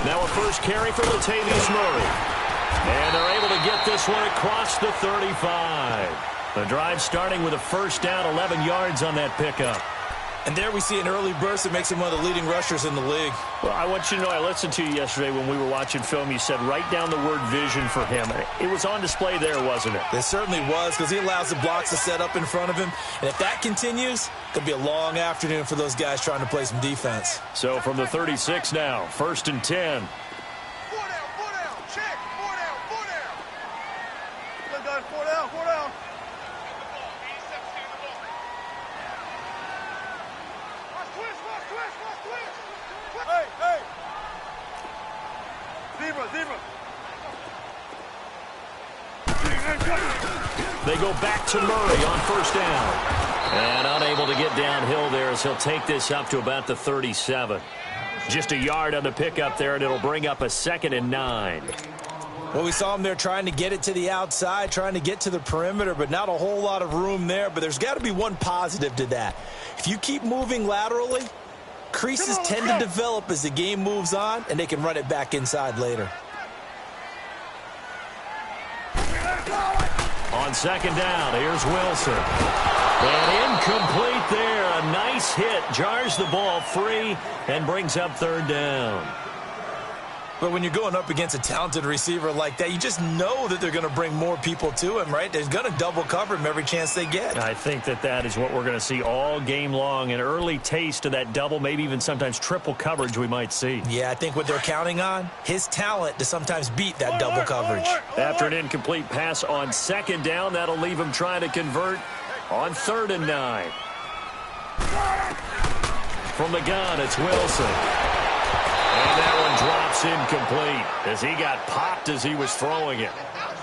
Now a first carry for Latavius Murray. And they're able to get this one across the 35. The drive starting with a first down, 11 yards on that pickup. And there we see an early burst that makes him one of the leading rushers in the league. Well, I want you to know, I listened to you yesterday when we were watching film. You said write down the word vision for him. It was on display there, wasn't it? It certainly was, because he allows the blocks to set up in front of him. And if that continues, it could be a long afternoon for those guys trying to play some defense. So from the 36 now, 1st and 10. They go back to Murray on first down. And unable to get downhill there as he'll take this up to about the 37. Just a yard on the pickup there, and it'll bring up a 2nd and 9. Well, we saw him there trying to get it to the outside, trying to get to the perimeter, but not a whole lot of room there. But there's got to be one positive to that. If you keep moving laterally, creases tend to develop as the game moves on, and they can run it back inside later. On 2nd down, here's Wilson. And incomplete there. A nice hit. Jars the ball free and brings up 3rd down. But when you're going up against a talented receiver like that, you just know that they're going to bring more people to him, right? They're going to double cover him every chance they get. I think that is what we're going to see all game long. An early taste of that double, maybe even sometimes triple coverage we might see. Yeah, I think what they're counting on, his talent to sometimes beat that double coverage. After an incomplete pass on 2nd down, that'll leave him trying to convert on 3rd and 9. From the gun, it's Wilson. And that one drops incomplete as he got popped as he was throwing it.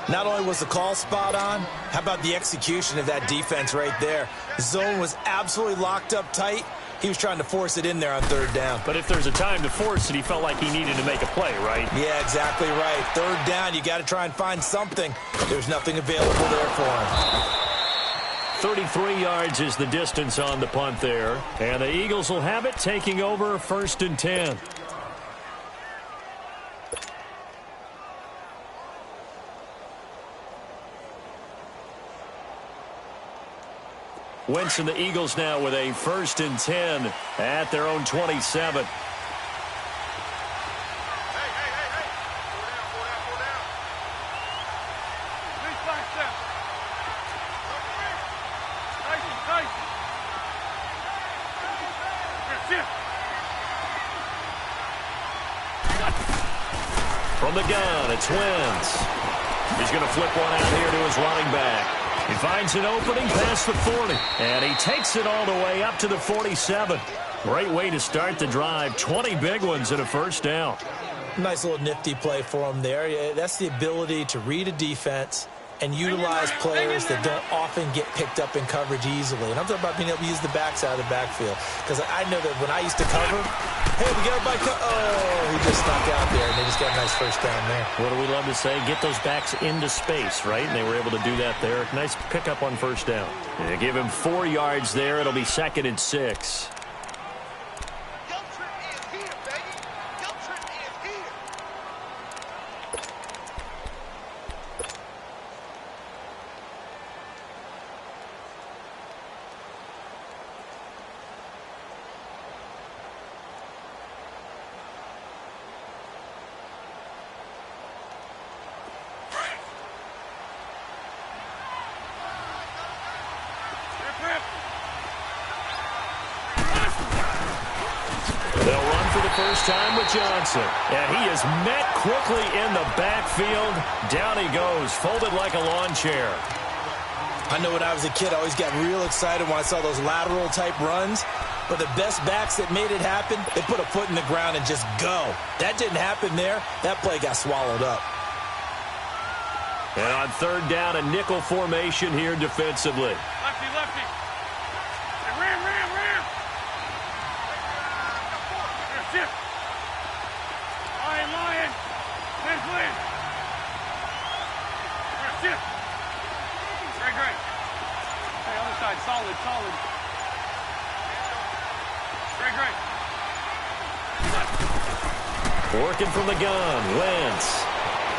Not only was the call spot on, how about the execution of that defense right there? The zone was absolutely locked up tight. He was trying to force it in there on 3rd down. But if there's a time to force it, he felt like he needed to make a play, right? Yeah, exactly right. 3rd down, you got to try and find something. There's nothing available there for him. 33 yards is the distance on the punt there. And the Eagles will have it, taking over 1st and 10. Wentz and the Eagles now with a 1st and 10 at their own 27. From the gun, it's Wentz. He's going to flip one out here to his running back. He finds an opening past the 40, and he takes it all the way up to the 47. Great way to start the drive. 20 big ones and a 1st down. Nice little nifty play for him there. Yeah, that's the ability to read a defense and utilize players that don't often get picked up in coverage easily. And I'm talking about being able to use the backside of the backfield. Because I know that when I used to cover, hey, we got everybody he just snuck out there, and they just got a nice 1st down there. What do we love to say? Get those backs into space, right? And they were able to do that there. Nice pickup on 1st down. They give him 4 yards there. It'll be 2nd and 6. First time with Johnson. And he is met quickly in the backfield. Down he goes, folded like a lawn chair. I know when I was a kid, I always got real excited when I saw those lateral type runs. But the best backs that made it happen, they put a foot in the ground and just go. That didn't happen there. That play got swallowed up. And on 3rd down, a nickel formation here defensively. Lefty, lefty. Hey, ram. Here, shift. Lion. Clean. Here, shift. Great. Hey, other side, solid. Working from the gun, Wentz.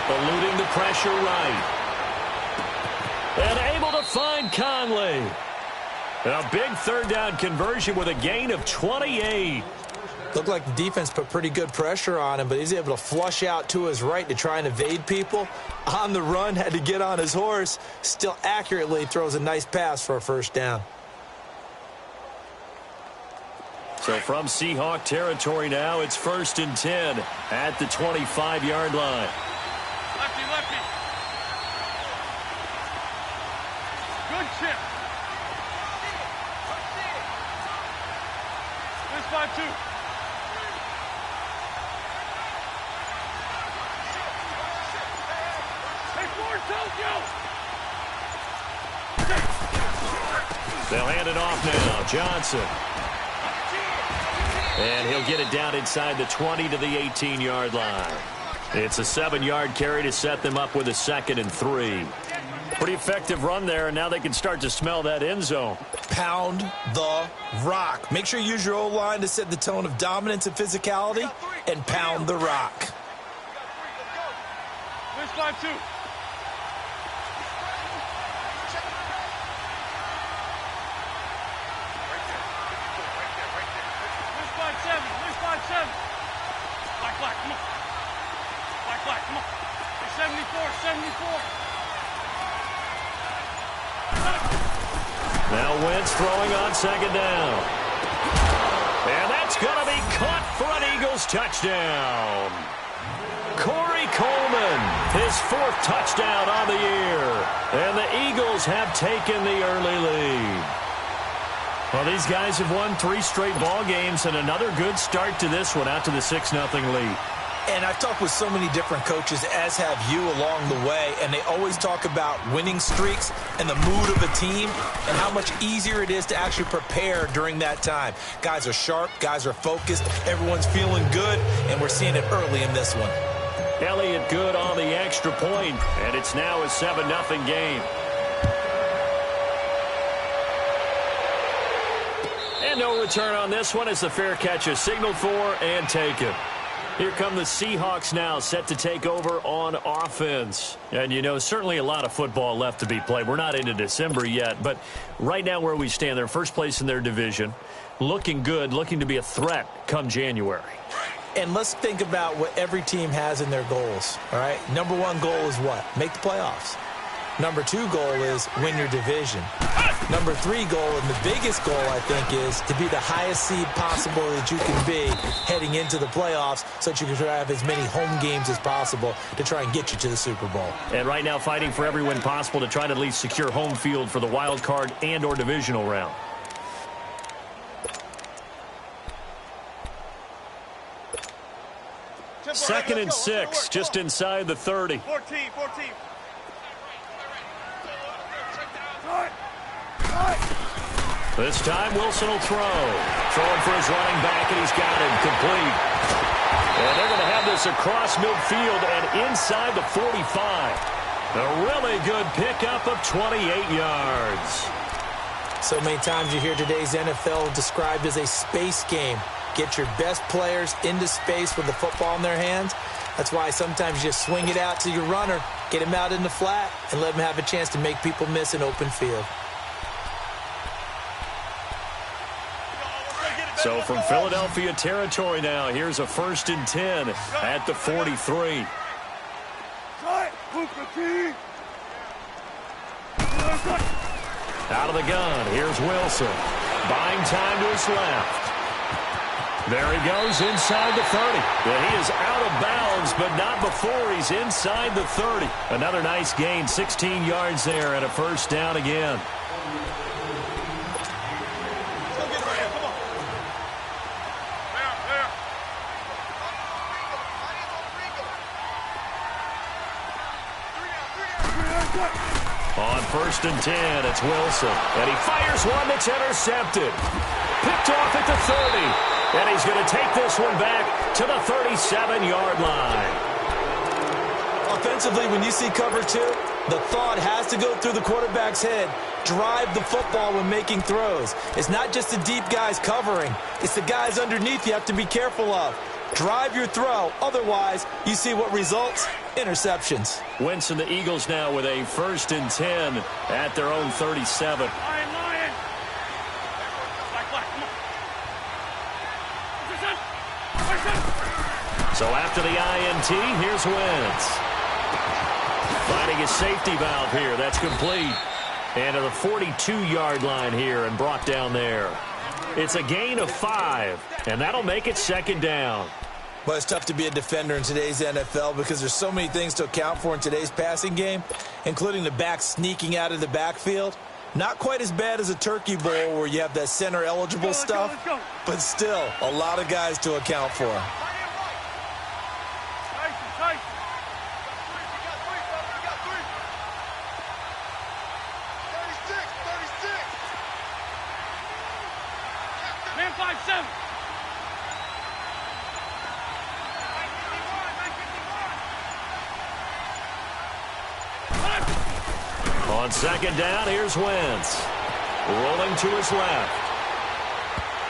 Eluding the pressure right. And able to find Conley. A big third down conversion with a gain of 28. Looked like the defense put pretty good pressure on him, but he's able to flush out to his right to try and evade people. On the run, had to get on his horse. Still accurately throws a nice pass for a first down. So from Seahawk territory now, it's 1st and 10 at the 25-yard line. Lefty, lefty. Good chip. This 5-2. Hey, Ford, They'll hand it off now. Johnson. And he'll get it down inside the 20 to the 18-yard line. It's a 7-yard carry to set them up with a 2nd and 3. Pretty effective run there, and now they can start to smell that end zone. Pound the rock. Make sure you use your O-line to set the tone of dominance and physicality, and pound the rock. This 5-2. Black, come on. Black, come on. 74. Now Wentz throwing on 2nd down. And that's going to be caught for an Eagles touchdown. Corey Coleman, his 4th touchdown on the year. And the Eagles have taken the early lead. Well, these guys have won 3 straight ball games, and another good start to this one out to the 6-0 lead. And I've talked with so many different coaches, as have you along the way, and they always talk about winning streaks and the mood of a team and how much easier it is to actually prepare during that time. Guys are sharp, guys are focused, everyone's feeling good, and we're seeing it early in this one. Elliott good on the extra point, and it's now a 7-0 game. And no return on this one as the fair catch is signaled for and taken. Here come the Seahawks now, set to take over on offense. And, you know, certainly a lot of football left to be played. We're not into December yet, but right now where we stand, they're first place in their division, looking good, looking to be a threat come January. And let's think about what every team has in their goals, all right? Number 1 goal is what? Make the playoffs. Number 2 goal is win your division. Number 3 goal, and the biggest goal, I think, is to be the highest seed possible that you can be heading into the playoffs so that you can have as many home games as possible to try and get you to the Super Bowl. And right now fighting for every win possible to try to at least secure home field for the wild card and or divisional round. Second and 6, just inside the 30. 14. This time Wilson will throw. Throwing for his running back, and he's got him complete. And they're going to have this across midfield and inside the 45. A really good pickup of 28 yards. So many times you hear today's NFL described as a space game. Get your best players into space with the football in their hands. That's why sometimes you just swing it out to your runner, get him out in the flat, and let him have a chance to make people miss an open field. So from Philadelphia territory now, here's a 1st and 10 at the 43. Out of the gun, here's Wilson. Buying time to his left. There he goes inside the 30. Yeah, he is out of bounds, but not before he's inside the 30. Another nice gain, 16 yards there and a first down again. On 1st and 10, it's Wilson. And he fires one that's intercepted. Picked off at the 30. And he's going to take this one back to the 37-yard line. Offensively, when you see cover 2, The thought has to go through the quarterback's head. Drive the football when making throws. It's not just the deep guys covering. It's the guys underneath you have to be careful of. Drive your throw. Otherwise, you see what results? Interceptions. Wentz and the Eagles now with a 1st and 10 at their own 37. Lion. Black, come on. So after the INT, here's Wentz. Finding his safety valve here. That's complete. And to the 42-yard line here and brought down there. It's a gain of 5, and that'll make it 2nd down. But it's tough to be a defender in today's NFL because there's so many things to account for in today's passing game, including the back sneaking out of the backfield. Not quite as bad as a turkey bowl where you have that center-eligible stuff, but still a lot of guys to account for. Tyson. Man 5-7. On 2nd down, here's Wentz. Rolling to his left.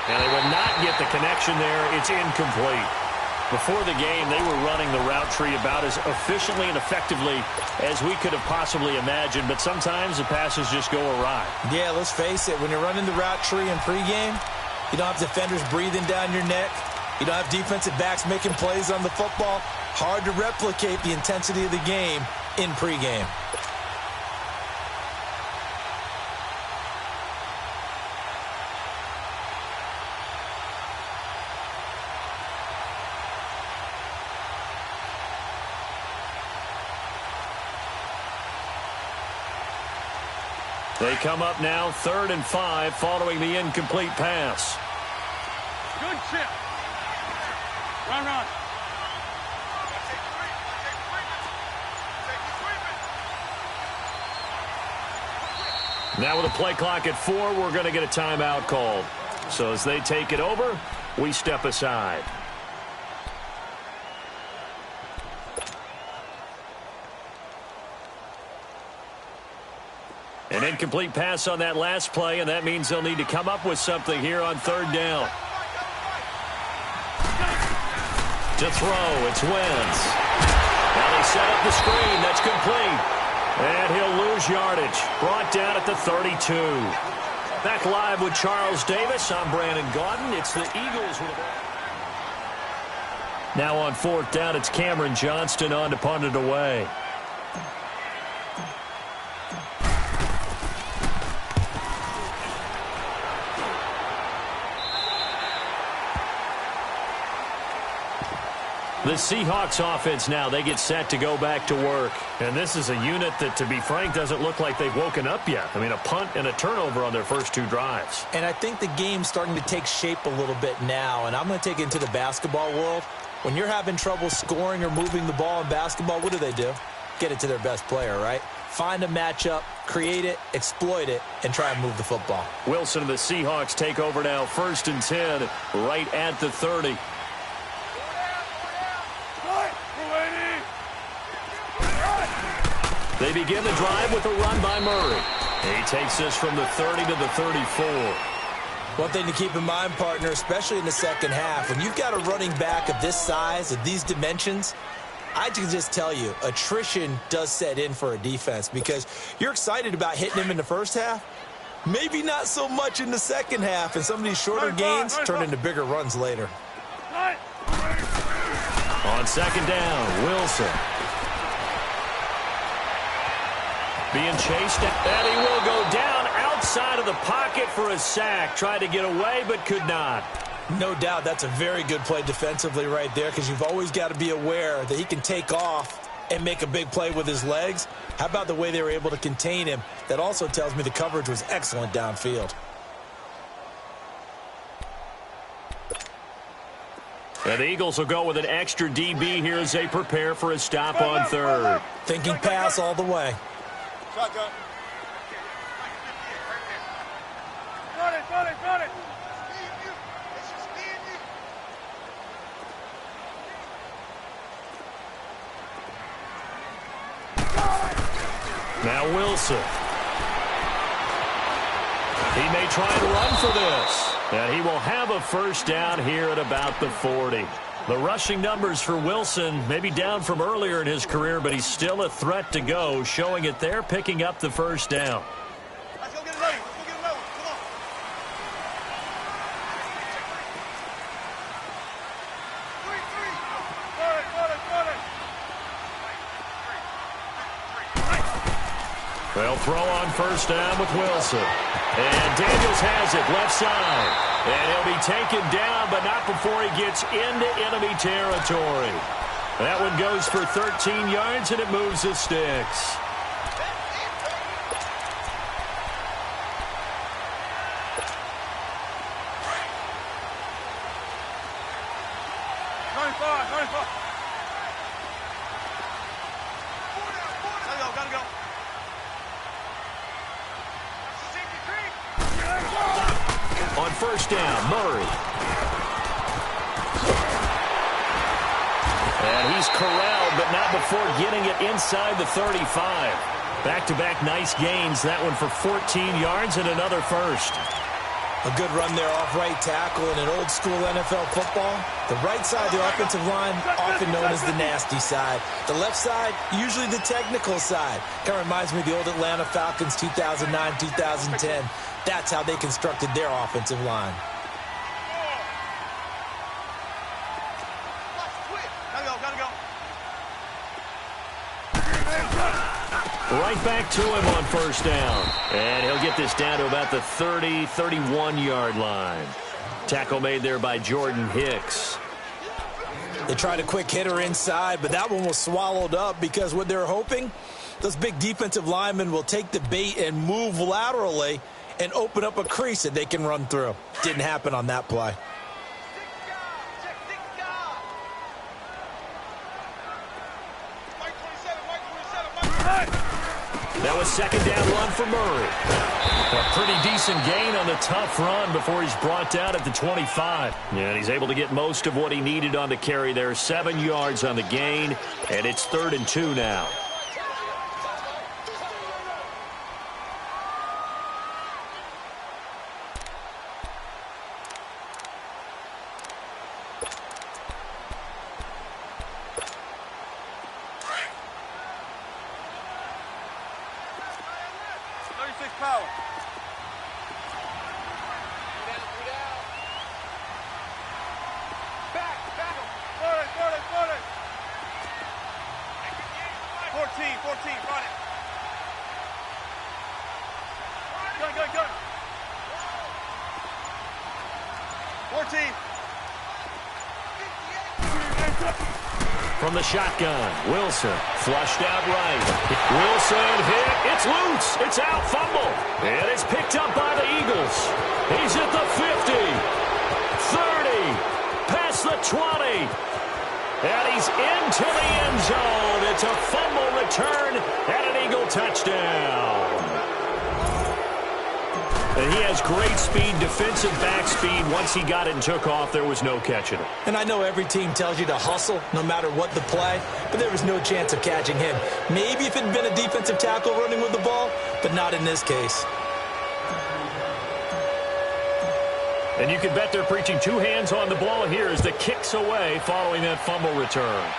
And they would not get the connection there. It's incomplete. Before the game, they were running the route tree about as efficiently and effectively as we could have possibly imagined, but sometimes the passes just go awry. Yeah, let's face it. When you're running the route tree in pregame, you don't have defenders breathing down your neck. You don't have defensive backs making plays on the football. Hard to replicate the intensity of the game in pregame. They come up now 3rd and 5 following the incomplete pass. Good chip. Run. Now with a play clock at 4, we're going to get a timeout called. So as they take it over, we step aside. An incomplete pass on that last play, and that means they'll need to come up with something here on 3rd down. To throw, it's Wentz. Now they set up the screen. That's complete. And he'll lose yardage. Brought down at the 32. Back live with Charles Davis. I'm Brandon Gaudin. It's the Eagles with the ball. Now on 4th down, it's Cameron Johnston on to punt it away. The Seahawks offense now, they get set to go back to work. And this is a unit that, to be frank, doesn't look like they've woken up yet. I mean, a punt and a turnover on their first 2 drives. And I think the game's starting to take shape a little bit now. And I'm going to take it into the basketball world. When you're having trouble scoring or moving the ball in basketball, what do? Get it to their best player, right? Find a matchup, create it, exploit it, and try and move the football. Wilson and the Seahawks take over now, 1st and 10, right at the 30. They begin the drive with a run by Murray. He takes this from the 30 to the 34. One thing to keep in mind, partner, especially in the second half, when you've got a running back of this size, of these dimensions, I can just tell you, attrition does set in for a defense because you're excited about hitting him in the first half. Maybe not so much in the second half, and some of these shorter gains turn into bigger runs later. On 2nd down, Wilson. Being chased, and he will go down outside of the pocket for a sack. Tried to get away, but could not. No doubt that's a very good play defensively right there because you've always got to be aware that he can take off and make a big play with his legs. How about the way they were able to contain him? That also tells me the coverage was excellent downfield. And the Eagles will go with an extra DB here as they prepare for a stop on 3rd. Thinking pass all the way. Shotgun. Got it. Now Wilson. He may try and run for this. And he will have a first down here at about the 40. The rushing numbers for Wilson may be down from earlier in his career, but he's still a threat to go, showing it there, picking up the first down. Let's go get another one. Let's go get another one. Come on. They'll throw on first down with Wilson. And Daniels has it left side. And he'll be taken down, but not before he gets into enemy territory. That one goes for 13 yards, and it moves the sticks. Gotta go. On first down, Murray. And he's corralled, but not before getting it inside the 35. Back-to-back nice gains. That one for 14 yards and another first. A good run there off right tackle in an old-school NFL football. The right side of the offensive line, often known as the nasty side. The left side, usually the technical side. Kind of reminds me of the old Atlanta Falcons 2009, 2010. That's how they constructed their offensive line. Gotta go. Right back to him on first down. And he'll get this down to about the 30, 31-yard line. Tackle made there by Jordan Hicks. They tried a quick hitter inside, but that one was swallowed up because what they're hoping, those big defensive linemen will take the bait and move laterally and open up a crease that they can run through. Didn't happen on that play. That was second down run for Murray. A pretty decent gain on the tough run before he's brought down at the 25. And he's able to get most of what he needed on the carry there. 7 yards on the gain, and it's 3rd and 2 now. Power. Back. 40. 14, run it. Gun. 14. From the shotgun, Wilson flushed out right. Wilson hit. It's loose. It's out. Fumble. And it's picked up by the Eagles. He's at the 50, 30, past the 20. And he's into the end zone. It's a fumble return and an Eagle touchdown. And he has great speed, defensive back speed. Once he got it and took off, there was no catching him. And I know every team tells you to hustle no matter what the play, but there was no chance of catching him. Maybe if it had been a defensive tackle running with the ball, but not in this case. And you can bet they're preaching 2 hands on the ball here as the kick's away following that fumble return.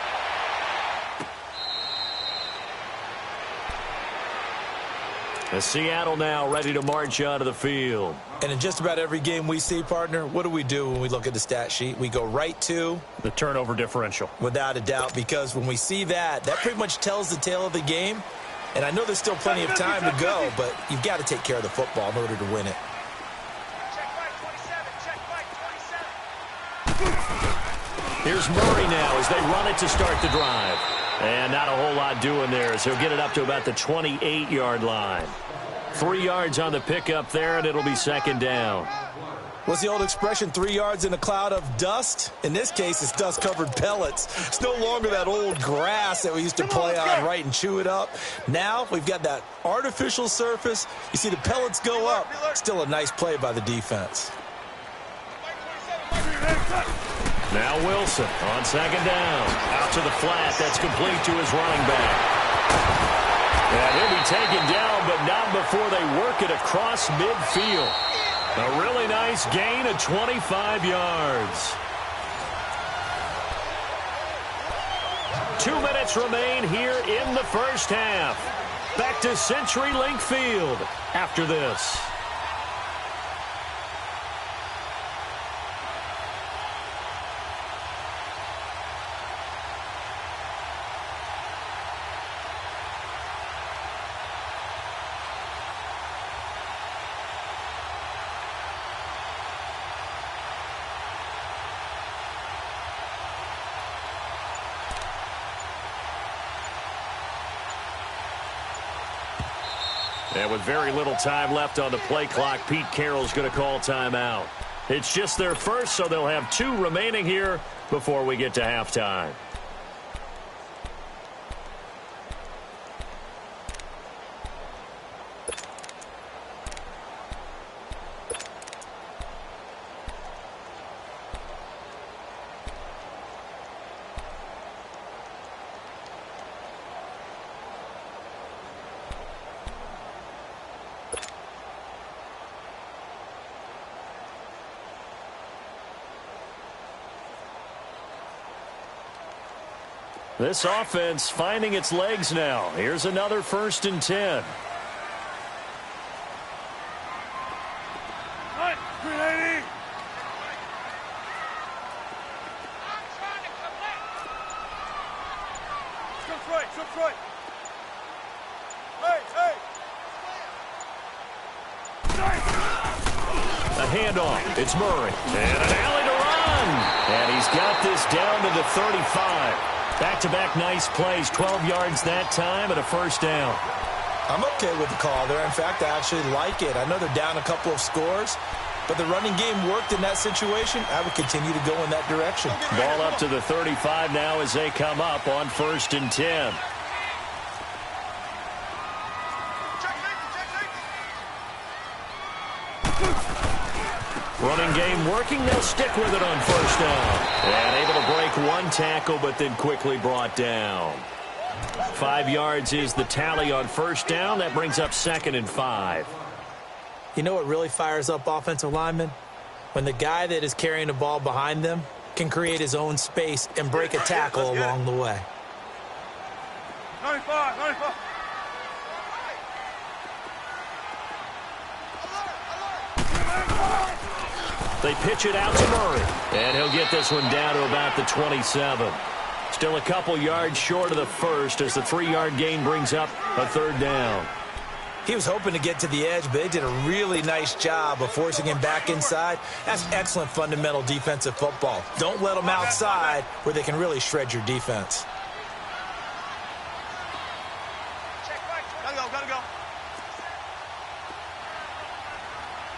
As Seattle now ready to march out of the field. And in just about every game we see, partner, what do when we look at the stat sheet? We go right to the turnover differential. Without a doubt, because when we see that pretty much tells the tale of the game. And I know there's still plenty of time to go, but you've got to take care of the football in order to win it. Here's Murray now as they run it to start the drive. And not a whole lot doing there as he'll get it up to about the 28-yard line. 3 yards on the pickup there, and it'll be second down. What's the old expression, 3 yards in a cloud of dust? In this case, it's dust-covered pellets. It's no longer that old grass that we used to play on, right, and chew it up. Now we've got that artificial surface. You see the pellets go up. Still a nice play by the defense. Now Wilson on second down. Out to the flat. That's complete to his running back. And he'll be taken down, but not before they work it across midfield. A really nice gain of 25 yards. 2 minutes remain here in the first half. Back to CenturyLink Field after this. And with very little time left on the play clock, Pete Carroll's going to call timeout. It's just their first, so they'll have 2 remaining here before we get to halftime. This offense finding its legs now. Here's another 1st and 10. A handoff. It's Murray. And an alley to run. And he's got this down to the 35. Back-to-back nice plays, 12 yards that time and a 1st down. I'm okay with the call there. In fact, I actually like it. I know they're down a couple of scores, but the running game worked in that situation. I would continue to go in that direction. Ball up to the 35 now as they come up on 1st and 10. Running game working. They'll stick with it on 1st down. And able to break 1 tackle, but then quickly brought down. 5 yards is the tally on 1st down. That brings up 2nd and 5. You know what really fires up offensive linemen? When the guy that is carrying the ball behind them can create his own space and break a tackle along the way. 95, 95. They pitch it out to Murray. And he'll get this one down to about the 27. Still a couple yards short of the 1st as the 3-yard gain brings up a 3rd down. He was hoping to get to the edge, but they did a really nice job of forcing him back inside. That's excellent fundamental defensive football. Don't let them outside where they can really shred your defense. Gotta go.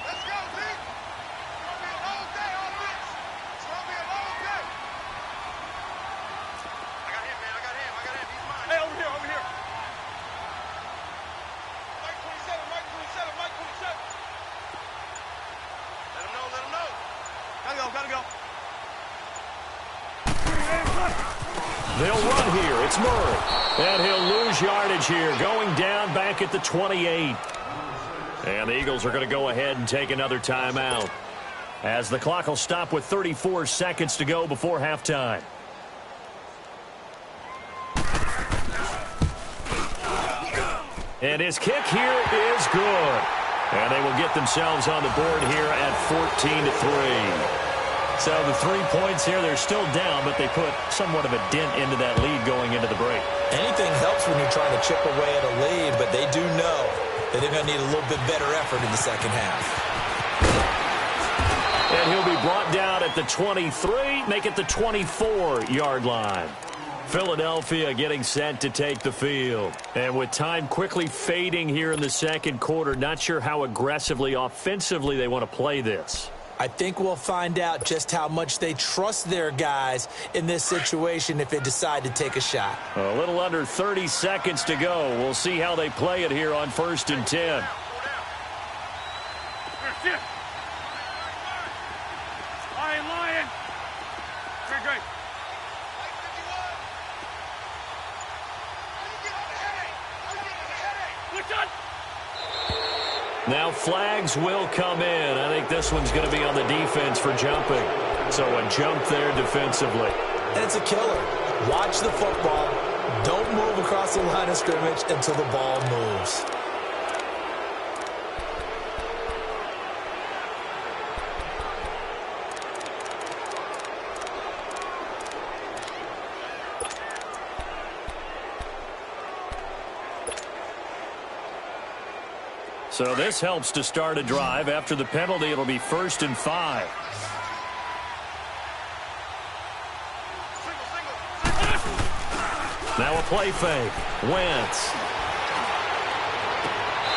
Let's go, Pete. It's gonna be a long day on this. It's gonna be a long day. I got him, man. I got him. He's mine. Hey, over here. Mike 27. Let him know. Gotta go. They'll run here. It's Murray. And he'll lose yardage here, going down back at the 28. And the Eagles are going to go ahead and take another timeout, as the clock will stop with 34 seconds to go before halftime. And his kick here is good. And they will get themselves on the board here at 14-3. So the 3 points here, they're still down, but they put somewhat of a dent into that lead going into the break. Anything helps when you're trying to chip away at a lead, but they do know that they're going to need a little bit better effort in the second half. And he'll be brought down at the 23, make it the 24-yard line. Philadelphia getting set to take the field. And with time quickly fading here in the second quarter, not sure how aggressively, offensively they want to play this. I think we'll find out just how much they trust their guys in this situation if they decide to take a shot. A little under 30 seconds to go. We'll see how they play it here on 1st and 10. Lion. Great. Now flags will come in. I think this one's going to be on the defense for jumping. So a jump there defensively. And it's a killer. Watch the football. Don't move across the line of scrimmage until the ball moves. So this helps to start a drive. After the penalty, it'll be 1st and 5. Now a play fake. Wentz.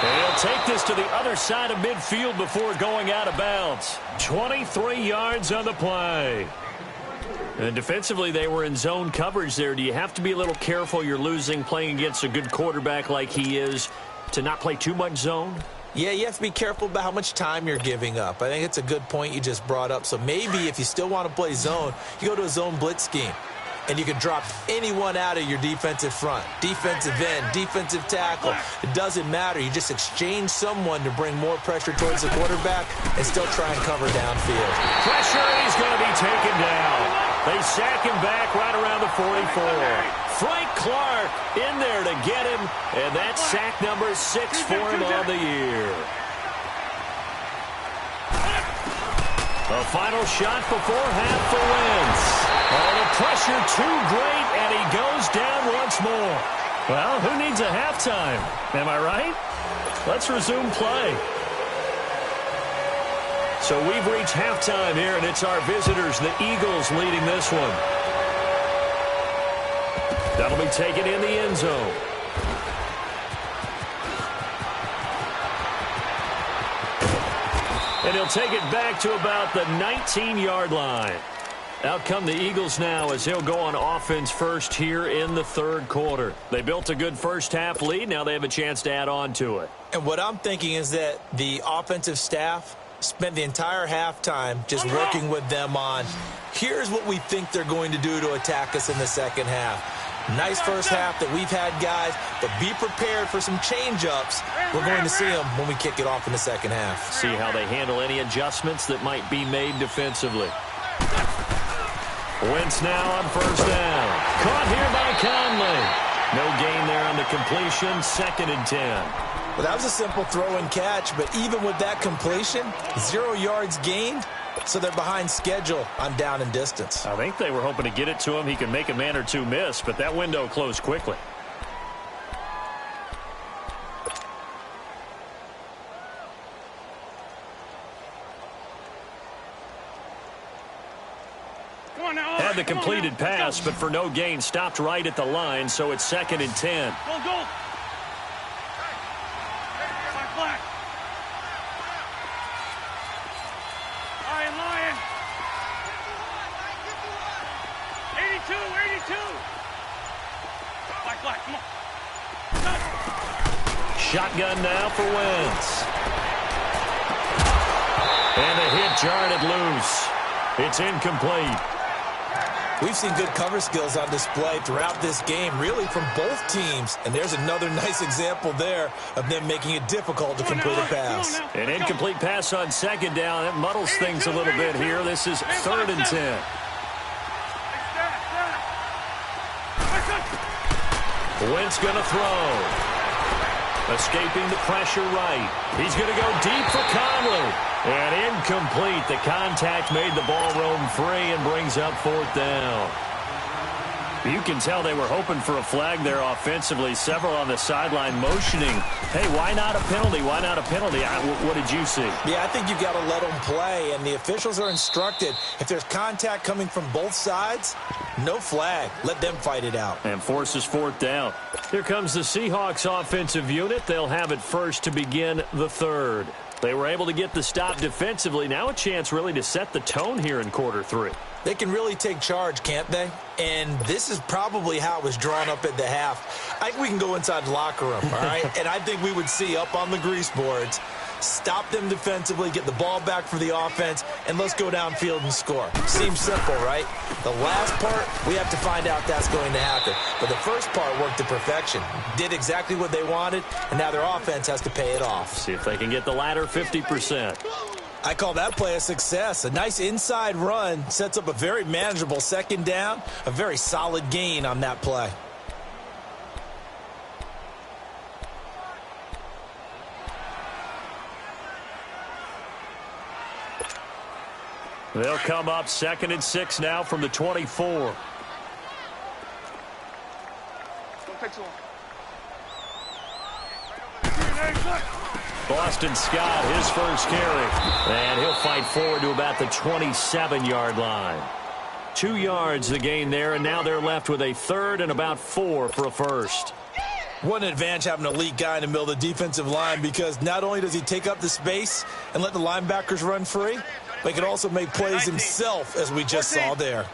And he'll take this to the other side of midfield before going out of bounds. 23 yards on the play. And defensively, they were in zone coverage there. Do you have to be a little careful? You're losing playing against a good quarterback like he is, to not play too much zone? Yeah, you have to be careful about how much time you're giving up. I think it's a good point you just brought up. So maybe if you still want to play zone, you go to a zone blitz scheme. And you can drop anyone out of your defensive front. Defensive end, defensive tackle. It doesn't matter. You just exchange someone to bring more pressure towards the quarterback and still try and cover downfield. Pressure, and he's going to be taken down. They sack him back right around the 44. Frank Clark in there to get him, and that's sack number 6 for him on the year. A final shot before half for Wentz. Oh, the pressure too great, and he goes down once more. Well, who needs a halftime? Am I right? Let's resume play. So we've reached halftime here, and it's our visitors, the Eagles, leading this one. That'll be taken in the end zone. And he'll take it back to about the 19-yard line. Out come the Eagles now as he'll go on offense first here in the third quarter. They built a good first half lead. Now they have a chance to add on to it. And what I'm thinking is that the offensive staff spent the entire halftime just working with them on, here's what we think they're going to do to attack us in the second half. Nice first half that we've had, guys, but be prepared for some change-ups. We're going to see them when we kick it off in the second half. See how they handle any adjustments that might be made defensively. Wentz now on first down. Caught here by Conley. No gain there on the completion. 2nd and 10. Well, that was a simple throw and catch, but even with that completion, 0 yards gained, so they're behind schedule on down and distance. I think they were hoping to get it to him. He can make a man or two miss, but that window closed quickly. Had the completed pass, but for no gain, stopped right at the line, so it's 2nd and 10. Go. Black. Lion. 82. Black, come on. Shotgun now for Wentz. And the hit jarred it loose. It's incomplete. We've seen good cover skills on display throughout this game, really from both teams. And there's another nice example there of them making it difficult to complete a pass. An incomplete pass on 2nd down. It muddles things a little bit here. This is 3rd and 10. Wentz going to throw. Escaping the pressure right. He's going to go deep for Conley. And incomplete. The contact made the ball roam free and brings up 4th down. You can tell they were hoping for a flag there offensively. Several on the sideline motioning. Hey, why not a penalty? Why not a penalty? What did you see? Yeah, I think you've got to let them play. And the officials are instructed, if there's contact coming from both sides, no flag. Let them fight it out. And forces 4th down. Here comes the Seahawks offensive unit. They'll have it first to begin the third. They were able to get the stop defensively. Now a chance really to set the tone here in quarter 3. They can really take charge, can't they? And this is probably how it was drawn up at the half. I think we can go inside the locker room, all right? And I think we would see up on the grease boards, stop them defensively, get the ball back for the offense, and let's go downfield and score. Seems simple, right? The last part, we have to find out that's going to happen. But the first part worked to perfection. Did exactly what they wanted, and now their offense has to pay it off. See if they can get the latter 50%. I call that play a success. A nice inside run sets up a very manageable second down, a very solid gain on that play. They'll come up 2nd and 6 now from the 24. Don't take too long. Boston Scott, his first carry. And he'll fight forward to about the 27-yard line. 2 yards the gain there, and now they're left with a 3rd and about 4 for a first. What an advantage having an elite guy in the middle of the defensive line, because not only does he take up the space and let the linebackers run free, but he can also make plays himself, as we just saw there.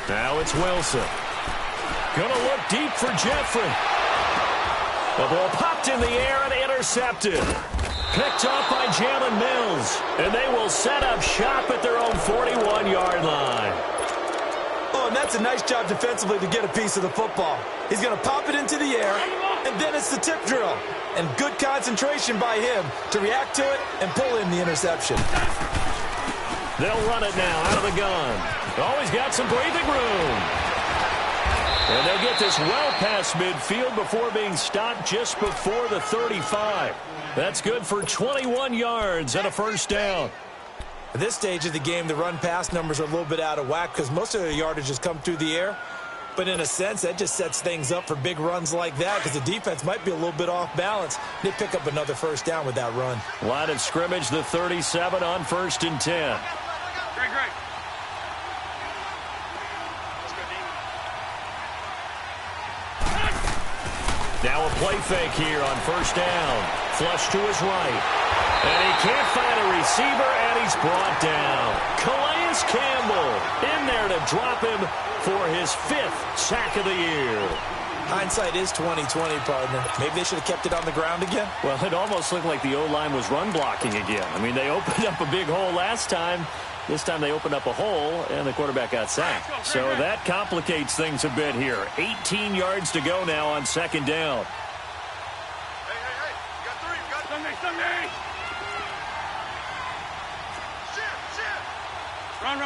Now it's Wilson. Going to look deep for Jeffrey. The ball popped in the air and intercepted. Picked off by Jalen Mills. And they will set up shop at their own 41-yard line. Oh, and that's a nice job defensively to get a piece of the football. He's going to pop it into the air, and then it's the tip drill. And good concentration by him to react to it and pull in the interception. They'll run it now out of the gun. Always got some breathing room. And they'll get this well past midfield before being stopped just before the 35. That's good for 21 yards and a first down. At this stage of the game, the run-pass numbers are a little bit out of whack because most of their yardage has come through the air. But in a sense, that just sets things up for big runs like that because the defense might be a little bit off balance. They pick up another first down with that run. Line of scrimmage, the 37 on 1st and 10. Great. Now a play fake here on first down. Flush to his right. And he can't find a receiver, and he's brought down. Calais Campbell in there to drop him for his 5th sack of the year. Hindsight is 20/20, partner. Maybe they should have kept it on the ground again. Well, it almost looked like the O-line was run blocking again. I mean, they opened up a big hole last time. This time they opened up a hole, and the quarterback got sacked. So that complicates things a bit here. 18 yards to go now on 2nd down. Hey. You got 3. You got Sunday. Shit. Run.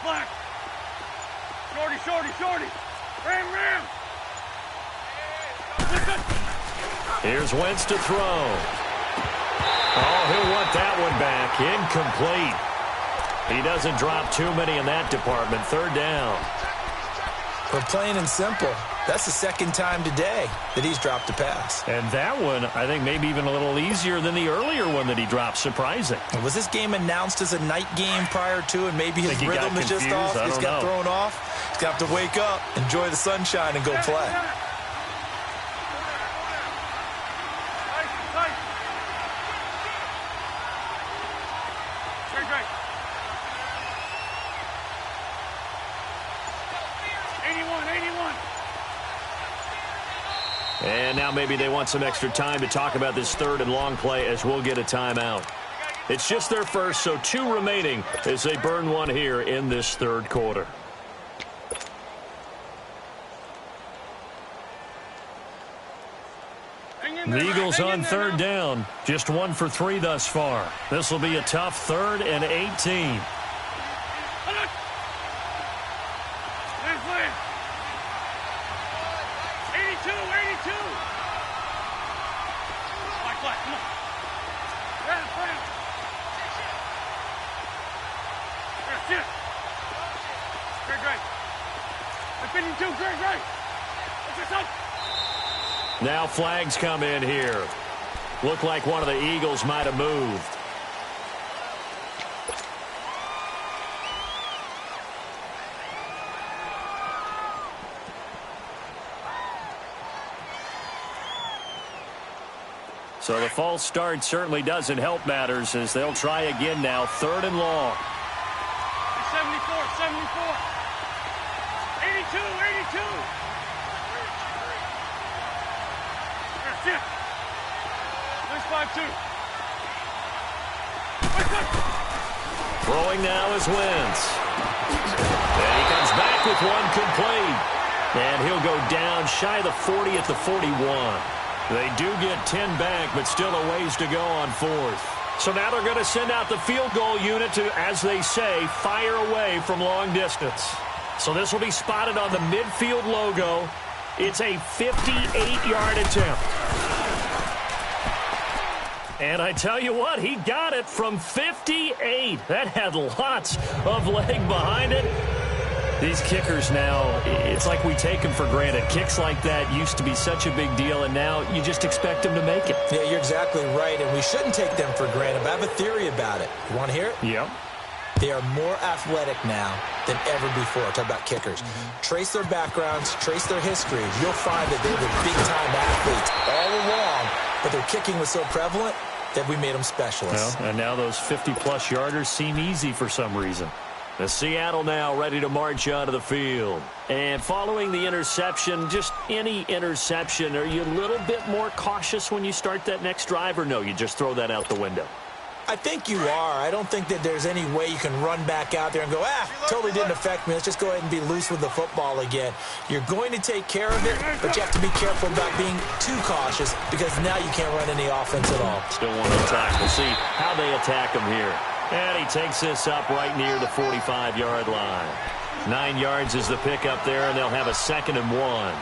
Black. Shorty. Ram. Here's Wentz to throw. Oh, he'll want that one back. Incomplete. He doesn't drop too many in that department. 3rd down. But plain and simple, that's the 2nd time today that he's dropped a pass. And that one, I think, maybe even a little easier than the earlier one that he dropped. Surprising. Was this game announced as a night game prior to, and maybe his rhythm is just off? He's got thrown off. He's got to wake up, enjoy the sunshine, and go play. And now maybe they want some extra time to talk about this 3rd and long play as we'll get a timeout. It's just their first, so 2 remaining as they burn one here in this 3rd quarter. The Eagles on 3rd down. Just 1 for 3 thus far. This will be a tough 3rd and 18. Now flags come in here. Looked like one of the Eagles might have moved. So the false start certainly doesn't help matters as they'll try again now. 3rd and long. 74, 74. 82, 82. That's it. LiveSquad2. Throwing now is Wentz. And he comes back with one complete. And he'll go down shy of the 40 at the 41. They do get 10 back, but still a ways to go on 4th. So now they're going to send out the field goal unit to, as they say, fire away from long distance. So this will be spotted on the midfield logo. It's a 58-yard attempt. And I tell you what, he got it from 58. That had lots of leg behind it. These kickers now, it's like we take them for granted. Kicks like that used to be such a big deal, and now you just expect them to make it. Yeah, you're exactly right, and we shouldn't take them for granted, but I have a theory about it. You want to hear it? Yep. They are more athletic now than ever before. Talk about kickers. Trace their backgrounds, trace their history. You'll find that they're the big-time athletes all along, but their kicking was so prevalent that we made them specialists. Well, and now those 50-plus yarders seem easy for some reason. The Seattle now ready to march onto the field. And following the interception, just any interception, are you a little bit more cautious when you start that next drive, or no, you just throw that out the window? I think you are. I don't think that there's any way you can run back out there and go, totally didn't affect me. Let's just go ahead and be loose with the football again. You're going to take care of it, but you have to be careful about being too cautious because now you can't run any offense at all. Still want to attack. We'll see how they attack him here. And he takes this up right near the 45-yard line. 9 yards is the pickup there, and they'll have a 2nd and 1.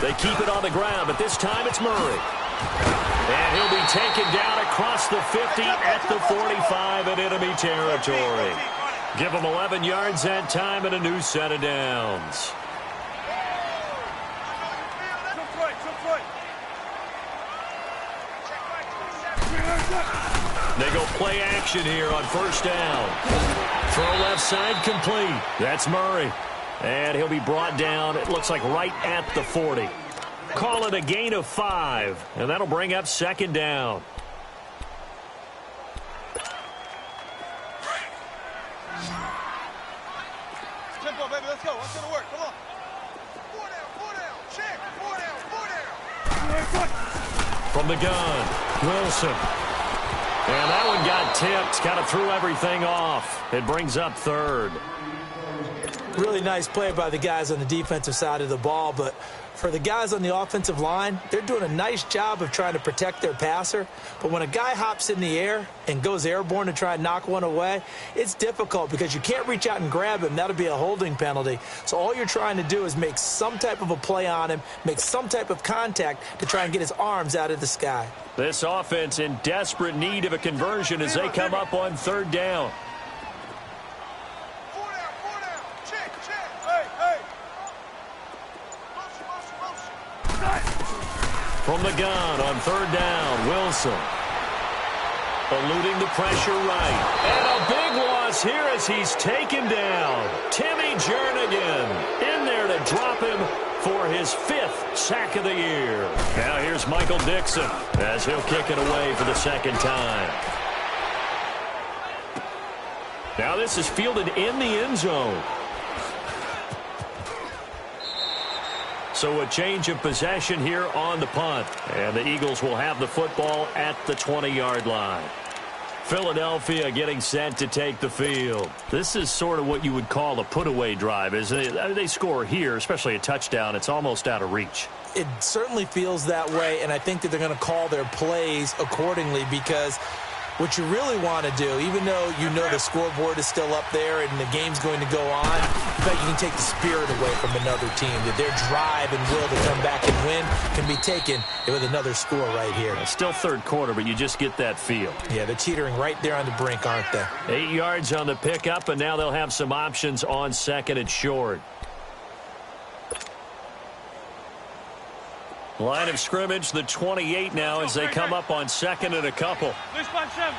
They keep it on the ground, but this time it's Murray. And he'll be taken down across the 50 at the 45 in enemy territory. Give him 11 yards that time and a new set of downs. They go play action here on 1st down. Throw left side complete. That's Murray. And he'll be brought down, it looks like right at the 40. Call it a gain of 5, and that'll bring up 2nd down. Tempo, baby, let's go. What's going to work? Come on. 4 down. Check. 4 down. From the gun, Wilson. And that one got tipped, kind of threw everything off. It brings up 3rd. Really nice play by the guys on the defensive side of the ball, but for the guys on the offensive line, they're doing a nice job of trying to protect their passer. But when a guy hops in the air and goes airborne to try and knock one away, it's difficult because you can't reach out and grab him. That'll be a holding penalty. So all you're trying to do is make some type of a play on him, make some type of contact to try and get his arms out of the sky. This offense in desperate need of a conversion as they come up on 3rd down. From the gun on 3rd down, Wilson. Eluding the pressure right. And a big loss here as he's taken down. Timmy Jernigan in there to drop him for his 5th sack of the year. Now here's Michael Dixon as he'll kick it away for the 2nd time. Now this is fielded in the end zone. So a change of possession here on the punt. And the Eagles will have the football at the 20-yard line. Philadelphia getting set to take the field. This is sort of what you would call a put-away drive, isn't it? They score here, especially a touchdown. It's almost out of reach. It certainly feels that way, and I think that they're going to call their plays accordingly because what you really want to do, even though you know the scoreboard is still up there and the game's going to go on, in fact, you can take the spirit away from another team. That their drive and will to come back and win can be taken with another score right here. It's still 3rd quarter, but you just get that feel. Yeah, they're teetering right there on the brink, aren't they? 8 yards on the pickup, and now they'll have some options on 2nd and short. Line of scrimmage, the 28 now as they come up on 2nd and a couple. LiveSquad7.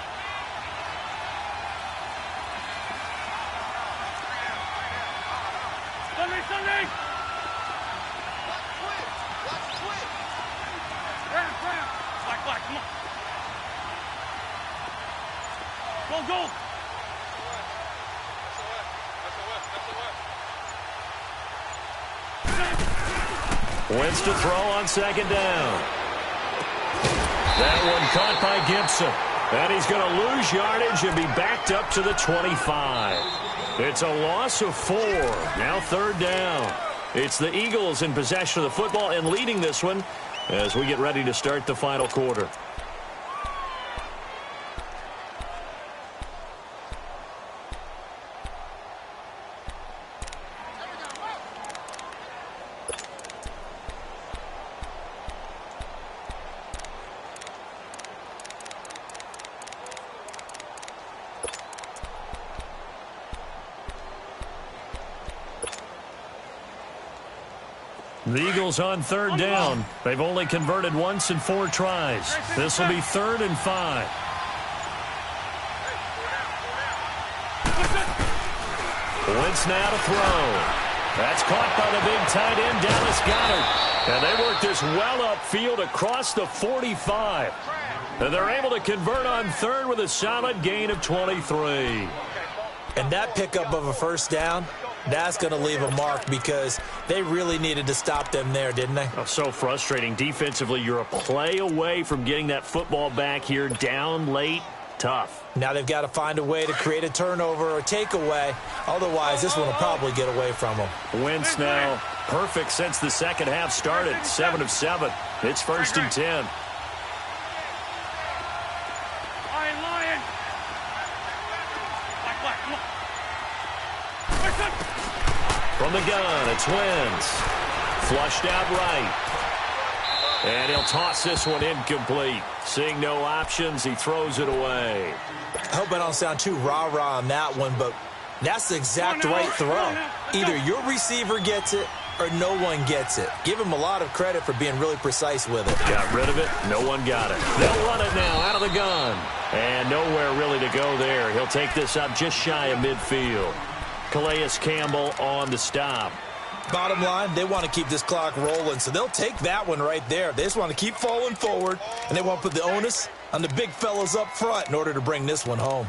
go. Wins to throw on second down. That one caught by Gibson. And he's going to lose yardage and be backed up to the 25. It's a loss of 4. Now third down. It's the Eagles in possession of the football and leading this one as we get ready to start the final quarter. The Eagles on third down. They've only converted once in 4 tries. This will be 3rd and 5. Wentz now to throw. That's caught by the big tight end, Dallas Goedert. And they work this well upfield across the 45. And they're able to convert on third with a solid gain of 23. And that pickup of a first down, that's going to leave a mark because they really needed to stop them there, didn't they? Oh, so frustrating. Defensively, you're a play away from getting that football back here down late. Tough. Now they've got to find a way to create a turnover or takeaway. Otherwise, this one will probably get away from them. Wentz now perfect since the second half started. 7 of 7. It's 1st and 10. From the gun, it's Wentz. Flushed out right. And he'll toss this one incomplete. Seeing no options, he throws it away. I hope I don't sound too rah-rah on that one, but that's the exact right throw. Either your receiver gets it or no one gets it. Give him a lot of credit for being really precise with it. Got rid of it. No one got it. They'll run it now out of the gun. And nowhere really to go there. He'll take this up just shy of midfield. Calais Campbell on the stop. Bottom line, they want to keep this clock rolling, so they'll take that one right there. They just want to keep falling forward, and they want to put the onus on the big fellas up front in order to bring this one home.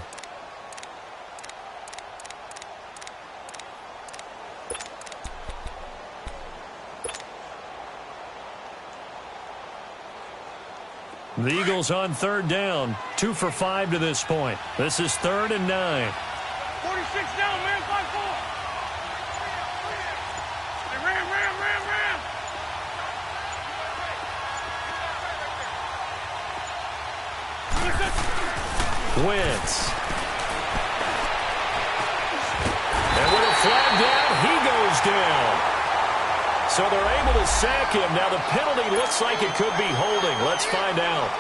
The Eagles on third down. 2 for 5 to this point. This is 3rd and 9. 46 down, man. 5-4. Hey, ram. Wentz. And with a flag down, he goes down. So they're able to sack him. Now the penalty looks like it could be holding. Let's find out.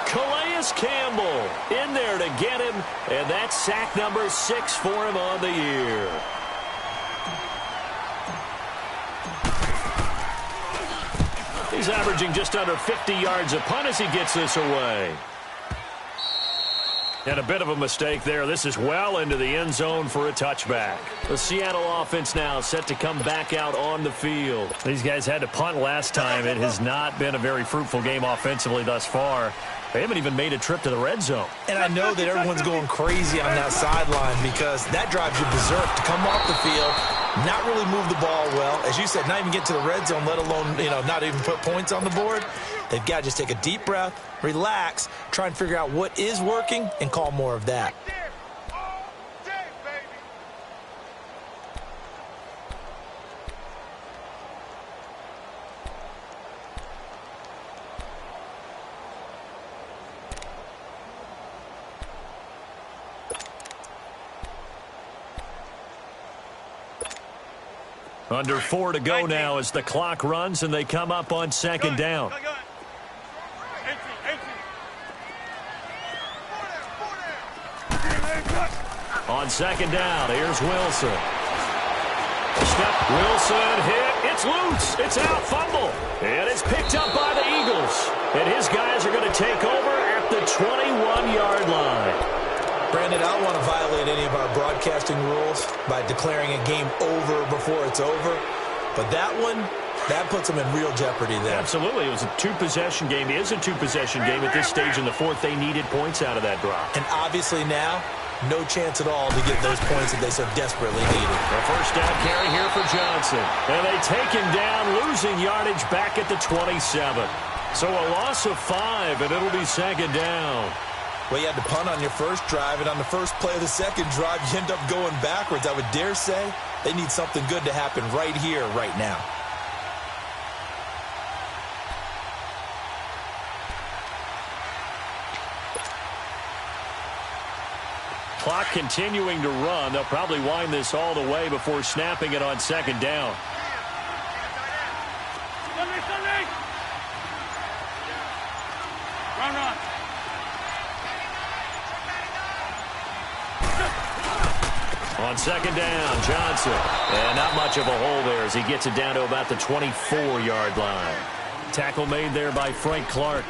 Calais Campbell in there to get him, and that's sack number 6 for him on the year. He's averaging just under 50 yards a punt as he gets this away. And a bit of a mistake there. This is well into the end zone for a touchback. The Seattle offense now set to come back out on the field. These guys had to punt last time. It has not been a very fruitful game offensively thus far. They haven't even made a trip to the red zone. And I know that everyone's going crazy on that sideline because that drives you berserk to come off the field, not really move the ball well. As you said, not even get to the red zone, let alone, not even put points on the board. They've got to just take a deep breath, relax, try and figure out what is working, and call more of that. Under 4 to go now as the clock runs and they come up on second down. On second down, here's Wilson. Wilson hit. It's loose. It's out. Fumble. And it's picked up by the Eagles. And his guys are going to take over at the 21-yard line. Brandon, I don't want to violate any of our broadcasting rules by declaring a game over before it's over. But that one, that puts them in real jeopardy there. Absolutely. It was a 2-possession game. It is a 2-possession game at this stage in the fourth. They needed points out of that drop. And obviously now, no chance at all to get those points that they so desperately needed. A first down carry here for Johnson. And they take him down, losing yardage back at the 27. So a loss of 5, and it'll be second down. Well, you had to punt on your first drive, and on the first play of the second drive, you end up going backwards. I would dare say they need something good to happen right here, right now. Clock continuing to run. They'll probably wind this all the way before snapping it on second down. Run. On second down, Johnson. And not much of a hole there as he gets it down to about the 24-yard line. Tackle made there by Frank Clark.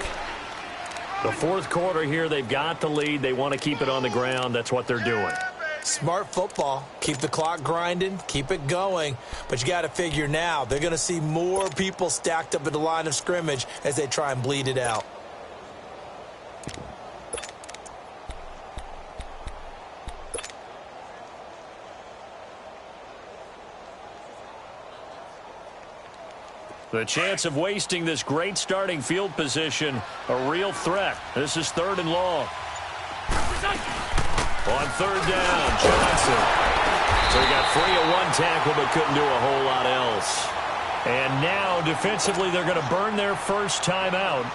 The fourth quarter here, they've got the lead. They want to keep it on the ground. That's what they're doing. Smart football. Keep the clock grinding. Keep it going. But you got to figure now, they're going to see more people stacked up at the line of scrimmage as they try and bleed it out. The chance of wasting this great starting field position, a real threat. This is 3rd and long. On 3rd down, Johnson. So he got free of one tackle but couldn't do a whole lot else. And now defensively they're going to burn their first timeout.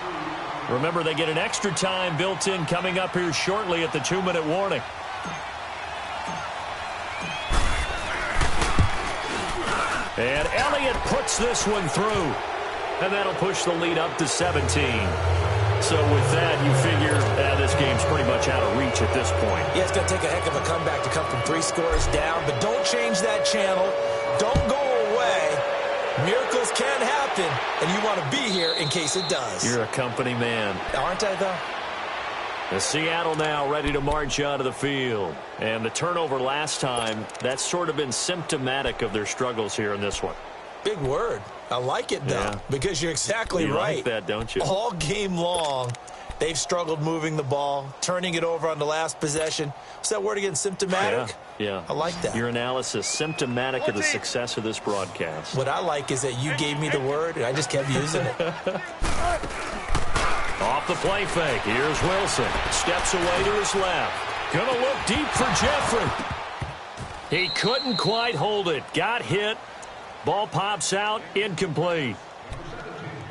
Remember, they get an extra time built in coming up here shortly at the 2-minute warning. And Elliott puts this one through. And that'll push the lead up to 17. So with that, you figure this game's pretty much out of reach at this point. Yeah, it's going to take a heck of a comeback to come from 3 scores down. But don't change that channel. Don't go away. Miracles can happen. And you want to be here in case it does. You're a company man. Aren't I, though? The Seattle now ready to march out of the field. And the turnover last time, that's sort of been symptomatic of their struggles here in this one. Big word. I like it, though, because you're exactly right. You like that, don't you? All game long, they've struggled moving the ball, turning it over on the last possession. What's that word again, symptomatic? Yeah. I like that. Your analysis, symptomatic of the success of this broadcast. What I like is that you gave me the word, and I just kept using it. Off the play fake, here's Wilson. Steps away to his left. Gonna look deep for Jeffrey. He couldn't quite hold it. Got hit. Ball pops out, incomplete.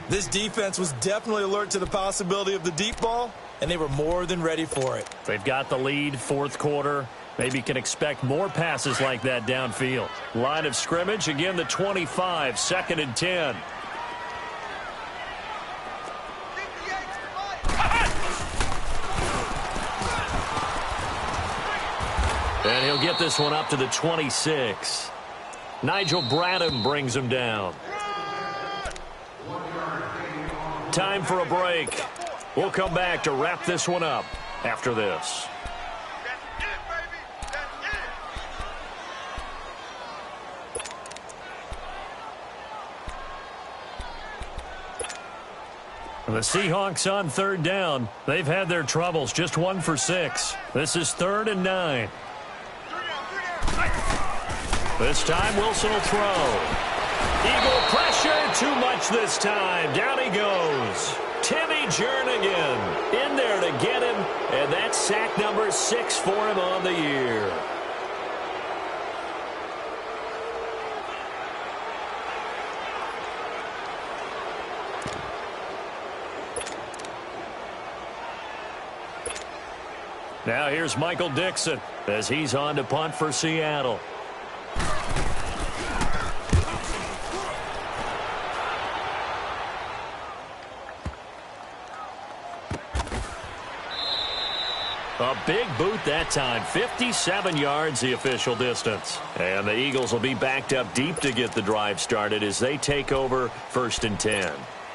This defense was definitely alert to the possibility of the deep ball, and they were more than ready for it. They've got the lead, fourth quarter. Maybe can expect more passes like that downfield. Line of scrimmage, again the 25, 2nd and 10. And he'll get this one up to the 26. Nigel Bradham brings him down. Time for a break. We'll come back to wrap this one up after this. The Seahawks on 3rd down. They've had their troubles, just 1 for 6. This is 3rd and 9. This time Wilson will throw. Eagle pressure, too much this time. Down he goes. Timmy Jernigan in there to get him, and that's sack number 6 for him on the year. Now here's Michael Dixon as he's on to punt for Seattle. A big boot that time. 57 yards the official distance. And the Eagles will be backed up deep to get the drive started as they take over 1st and 10.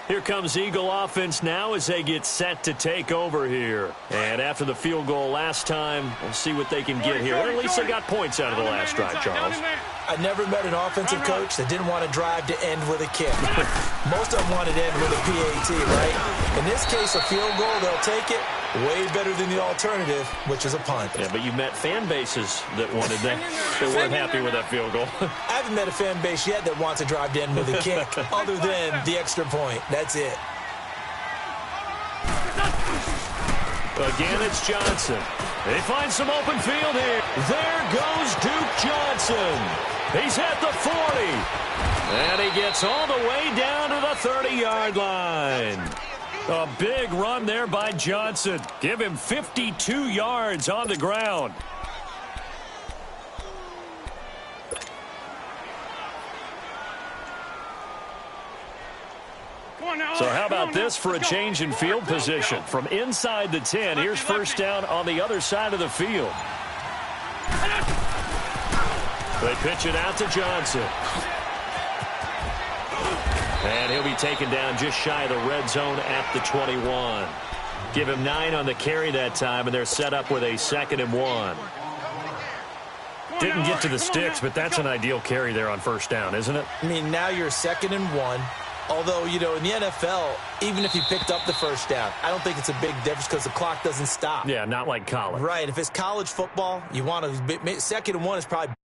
Here comes Eagle offense now as they get set to take over here. And after the field goal last time, we'll see what they can get here. At least they got points out of the last drive, Charles. I never met an offensive coach that didn't want to drive to end with a kick. Most of them wanted to end with a PAT, right? In this case, a field goal, they'll take it. Way better than the alternative, which is a punt. Yeah, but you met fan bases that wanted that. They weren't happy with that field goal. I haven't met a fan base yet that wants to drive to end with a kick, other than the extra point. That's it. Again, it's Johnson. They find some open field here. There goes Duke Johnson. He's at the 40. And he gets all the way down to the 30-yard line. A big run there by Johnson. Give him 52 yards on the ground. So how about this for a change in field position? From inside the 10, here's first down on the other side of the field. They pitch it out to Johnson. And he'll be taken down just shy of the red zone at the 21. Give him 9 on the carry that time, and they're set up with a 2nd and 1. Didn't get to the sticks, but that's an ideal carry there on first down, isn't it? I mean, now you're 2nd and 1. Although, you know, in the NFL, even if you picked up the first down, I don't think it's a big difference because the clock doesn't stop. Yeah, not like college. Right. If it's college football, you want to 2nd and 1 is probably